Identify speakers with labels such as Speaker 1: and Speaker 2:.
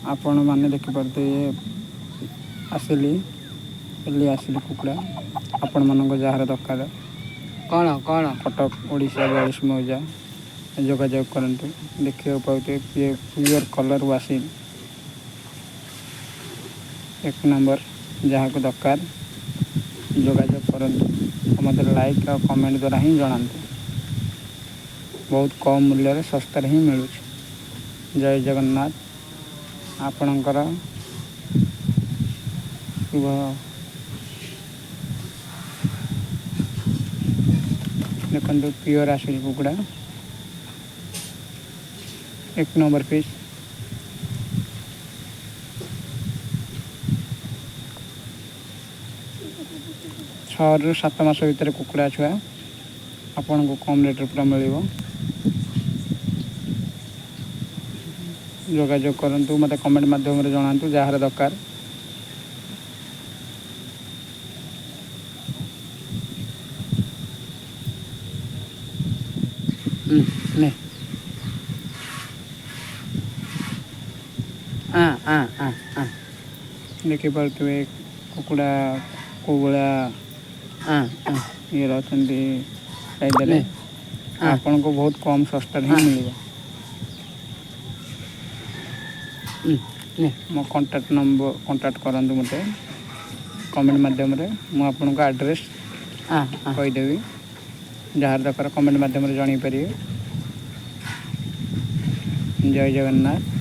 Speaker 1: आपण मैंने देखिपे आसिली आसिली कुकुड़ा आपण मान जार दरकार
Speaker 2: कौन कौन
Speaker 1: कटक ओडिशा 42 मौजा जोगाजोग करंतु देखिए पाते प्योर कलर वाशिंग एक नंबर जहाँ को दरकार जोगाजोग करंतु मत लाइक और कमेंट द्वारा ही जनातु बहुत कम मूल्य सस्तार ही मिलूँ। जय जगन्नाथ आपणकर शुभ देखो प्योर आसिल कुकुड़ा एक नंबर पीस छू 7 मास भितर कुकुड़ा छुआ आपन को कम रेट पूरा मिल जोगाजोग करूँ मत कमेंट मध्यम जनातु जार दरकार
Speaker 2: ने
Speaker 1: देखिपे कुकुड़ा को भाया ये अच्छे आपन को बहुत कम सस्ता ही मिल मो कांटेक्ट नंबर कांटेक्ट करंतु मते कमेंट माध्यम मुझे आपन को एड्रेस कहीदेवी जार दरकार कमेंट माध्यम जानी पारे। जय जगन्नाथ।